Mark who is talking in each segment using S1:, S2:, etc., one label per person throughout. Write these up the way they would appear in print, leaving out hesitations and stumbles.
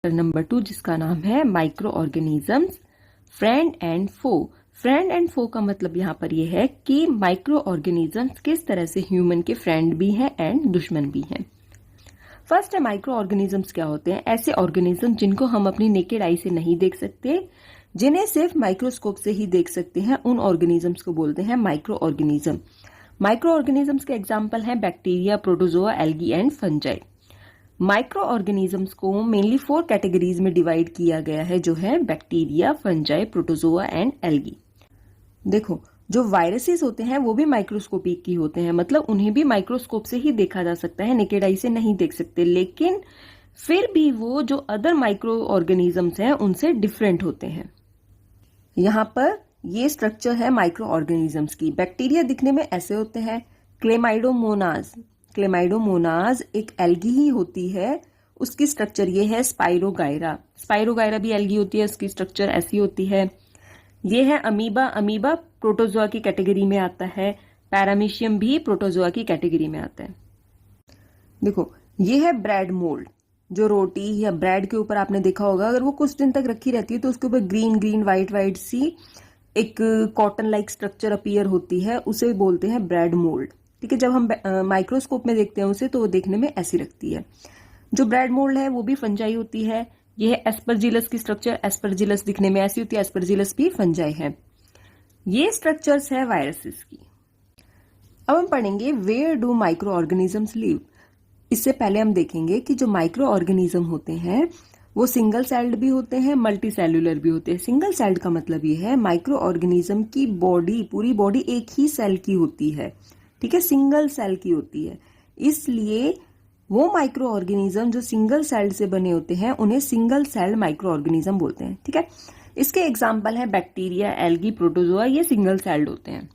S1: Number 2 जिसका नाम है micro organisms friend and foe. Friend and foe का मतलब यहाँ पर यह है कि माइक्रो ऑर्गेनिजम्स किस तरह से ह्यूमन के फ्रेंड भी हैं एंड दुश्मन भी हैं। फर्स्ट है माइक्रो ऑर्गेनिजम्स क्या होते हैं? ऐसे ऑर्गेनिज्म जिनको हम अपनी नेकेड आई से नहीं देख सकते, जिन्हें सिर्फ माइक्रोस्कोप से ही देख सकते हैं, उन ऑर्गेनिजम्स को बोलते हैं माइक्रो ऑर्गेनिज्म। माइक्रो ऑर्गेनिजम्स के एग्जाम्पल हैं bacteria, protozoa, algae and fungi. Micro organisms को मेनली 4 कैटेगरीज में डिवाइड किया गया है, जो है bacteria, fungi, protozoa and algae. देखो, जो वायरसेस होते हैं वो भी माइक्रोस्कोपिक ही होते हैं, मतलब उन्हें भी माइक्रोस्कोप से ही देखा जा सकता है, नेकेड आई से नहीं देख सकते, लेकिन फिर भी वो जो अदर माइक्रो ऑर्गेनिजम्स हैं उनसे डिफरेंट होते हैं। यहाँ पर ये स्ट्रक्चर है माइक्रो ऑर्गेनिजम्स की। बैक्टीरिया दिखने में ऐसे होते हैं, क्लेमाइडोमोनाज। क्लेमाइडोमोनाज एक एल्गी ही होती है, उसकी स्ट्रक्चर ये है स्पाइरोगायरा। स्पाइरोगायरा भी एल्गी होती है, उसकी स्ट्रक्चर ऐसी होती है। ये है अमीबा। अमीबा प्रोटोजोआ की कैटेगरी में आता है। पैरामीशियम भी प्रोटोजोआ की कैटेगरी में आता है। देखो, ये है ब्रेड मोल्ड। जो रोटी या ब्रेड के ऊपर आपने देखा होगा, अगर वो कुछ दिन तक रखी रहती है तो उसके ऊपर ग्रीन ग्रीन व्हाइट व्हाइट सी एक कॉटन लाइक स्ट्रक्चर अपीयर होती है, उसे बोलते हैं ब्रेड मोल्ड। ठीक है, जब हम माइक्रोस्कोप में देखते हैं उसे तो वो देखने में ऐसी लगती है। जो ब्रेड मोल्ड है वो भी फंजाई होती है। ये है एस्परजिलस की स्ट्रक्चर। एस्परजिलस दिखने में ऐसी होती है, एस्परजिलस भी फंजाई है। ये स्ट्रक्चर्स है वायरसेस की। अब हम पढ़ेंगे where do microorganisms live. इससे पहले हम देखेंगे कि जो माइक्रो ऑर्गेनिज्म होते हैं वो सिंगल सेल्ड भी होते हैं, मल्टी सेल्यूलर भी होते हैं। सिंगल सेल्ड का मतलब ये है माइक्रो ऑर्गेनिज्म की बॉडी, पूरी बॉडी एक ही सेल की होती है। ठीक है, सिंगल सेल की होती है, इसलिए वो माइक्रो ऑर्गेनिज्म जो सिंगल सेल्ड से बने होते हैं उन्हें सिंगल सेल्ड माइक्रो ऑर्गेनिज्म बोलते हैं। ठीक है, इसके एग्जाम्पल है बैक्टीरिया, एल्गी, प्रोटोजोआ, ये सिंगल सेल्ड होते हैं।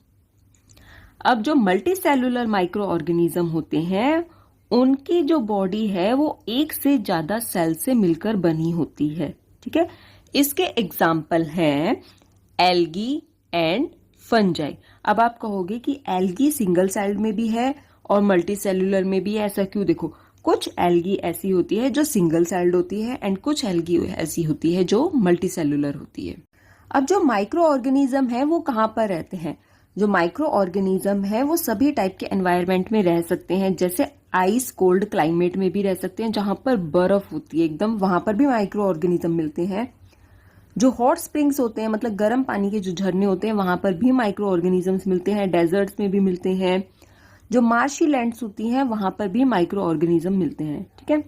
S1: अब जो मल्टी सेल्यूलर माइक्रो ऑर्गेनिज्म होते हैं उनकी जो बॉडी है वो एक से ज्यादा सेल से मिलकर बनी होती है। ठीक है, इसके एग्जाम्पल हैं एल्गी एंड फंजाई। अब आप कहोगे कि एल्गी सिंगल सेल्ड में भी है और मल्टी सेल्यूलर में भी है, ऐसा क्यों? देखो, कुछ एल्गी ऐसी होती है जो सिंगल सेल्ड होती है एंड कुछ एल्गी ऐसी होती है जो मल्टी सेल्यूलर होती है। अब जो माइक्रो ऑर्गेनिज्म है वो कहाँ पर रहते हैं? जो माइक्रो ऑर्गेनिज्म है वो सभी टाइप के एनवायरनमेंट में रह सकते हैं, जैसे आइस कोल्ड क्लाइमेट में भी रह सकते हैं, जहां पर बर्फ होती है एकदम, वहां पर भी माइक्रो ऑर्गेनिज्म मिलते हैं। जो हॉट स्प्रिंग्स होते हैं, मतलब गर्म पानी के जो झरने होते हैं, वहां पर भी माइक्रो ऑर्गेनिजम्स मिलते हैं। डेजर्ट्स में भी मिलते हैं। जो मार्शी लैंड्स होती हैं वहां पर भी माइक्रो ऑर्गेनिज्म मिलते हैं। ठीक है,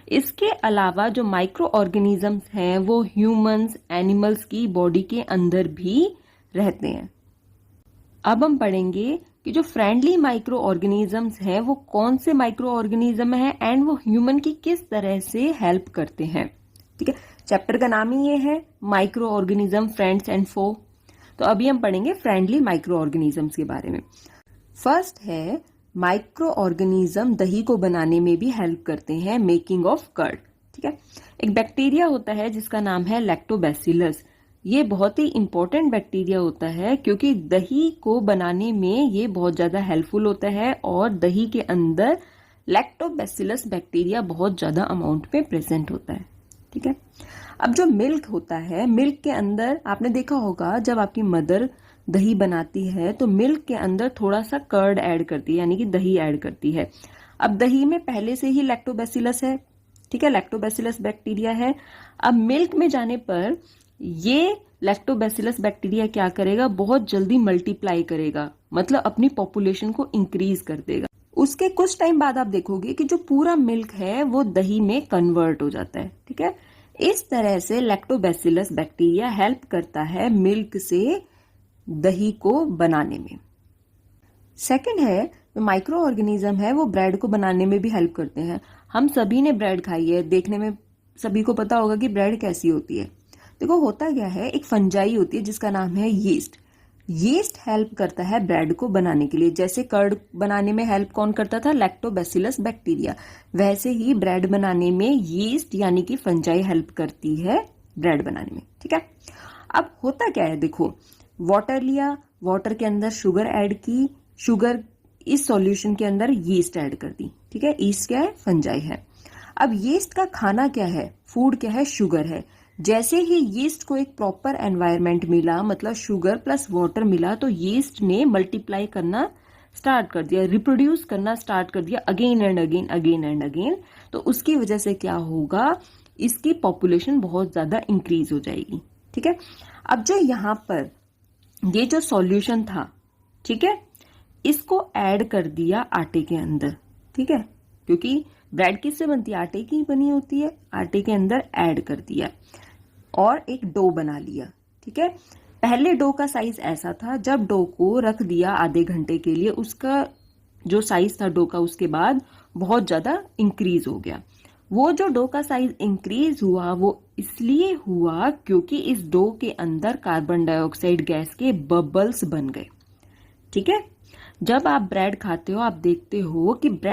S1: इसके अलावा जो माइक्रो ऑर्गेनिजम्स हैं वो ह्यूमंस, एनिमल्स की बॉडी के अंदर भी रहते हैं। अब हम पढ़ेंगे कि जो फ्रेंडली माइक्रो ऑर्गेनिजम्स हैं वो कौन से माइक्रो ऑर्गेनिज्म हैं एंड वो ह्यूमन की किस तरह से हेल्प करते हैं। ठीक है, चैप्टर का नाम ही ये है माइक्रो ऑर्गेनिज्म फ्रेंड्स एंड फो। तो अभी हम पढ़ेंगे फ्रेंडली माइक्रो ऑर्गेनिजम्स के बारे में। फर्स्ट है माइक्रो ऑर्गेनिज्म दही को बनाने में भी हेल्प करते हैं, मेकिंग ऑफ कर्ड। ठीक है, एक बैक्टीरिया होता है जिसका नाम है लैक्टोबैसिलस। ये बहुत ही इंपॉर्टेंट बैक्टीरिया होता है क्योंकि दही को बनाने में ये बहुत ज्यादा हेल्पफुल होता है और दही के अंदर लैक्टोबैसिलस बैक्टीरिया बहुत ज्यादा अमाउंट में प्रेजेंट होता है। ठीक है, अब जो मिल्क होता है, मिल्क के अंदर आपने देखा होगा जब आपकी मदर दही बनाती है तो मिल्क के अंदर थोड़ा सा कर्ड ऐड करती है, यानी कि दही ऐड करती है। अब दही में पहले से ही लैक्टोबैसिलस है। ठीक है, लैक्टोबैसिलस बैक्टीरिया है। अब मिल्क में जाने पर ये लैक्टोबैसिलस बैक्टीरिया क्या करेगा? बहुत जल्दी मल्टीप्लाई करेगा, मतलब अपनी पॉपुलेशन को इंक्रीज कर देगा। उसके कुछ टाइम बाद आप देखोगे कि जो पूरा मिल्क है वो दही में कन्वर्ट हो जाता है। ठीक है, इस तरह से लैक्टोबैसिलस बैक्टीरिया हेल्प करता है मिल्क से दही को बनाने में। सेकंड है जो माइक्रो ऑर्गेनिज्म है वो ब्रेड को बनाने में भी हेल्प करते हैं। हम सभी ने ब्रेड खाई है, देखने में सभी को पता होगा कि ब्रेड कैसी होती है। देखो, होता क्या है, एक फंजाई होती है जिसका नाम है यीस्ट। यीस्ट हेल्प करता है ब्रेड को बनाने के लिए। जैसे कर्ड बनाने में हेल्प कौन करता था? Lactobacillus bacteria. वैसे ही ब्रेड बनाने में यीस्ट यानी कि फंजाई हेल्प करती है ब्रेड बनाने में। ठीक है, अब होता क्या है, देखो, वाटर लिया, वाटर के अंदर शुगर ऐड की, शुगर इस सॉल्यूशन के अंदर यीस्ट ऐड कर दी। ठीक है, यीस्ट क्या है? फंजाई है। अब यीस्ट का खाना क्या है, फूड क्या है, शुगर है। जैसे ही यीस्ट को एक प्रॉपर एनवायरनमेंट मिला, मतलब शुगर प्लस वाटर मिला, तो यीस्ट ने मल्टीप्लाई करना स्टार्ट कर दिया, रिप्रोड्यूस करना स्टार्ट कर दिया again and again, again and again. तो उसकी वजह से क्या होगा, इसकी पॉपुलेशन बहुत ज्यादा इंक्रीज हो जाएगी। ठीक है, अब जो यहाँ पर ये जो सॉल्यूशन था, ठीक है, इसको ऐड कर दिया आटे के अंदर। ठीक है, क्योंकि ब्रेड किससे बनती है, आटे की बनी होती है, आटे के अंदर ऐड कर दिया और एक डो बना लिया। ठीक है, पहले डो का साइज ऐसा था, जब डो को रख दिया आधे घंटे के लिए, उसका जो साइज था डो का उसके बाद बहुत ज्यादा इंक्रीज हो गया। वो जो डो का साइज इंक्रीज हुआ वो इसलिए हुआ क्योंकि इस डो के अंदर कार्बन डाइऑक्साइड गैस के बबल्स बन गए। ठीक है, जब आप ब्रेड खाते हो आप देखते हो कि ब्रेड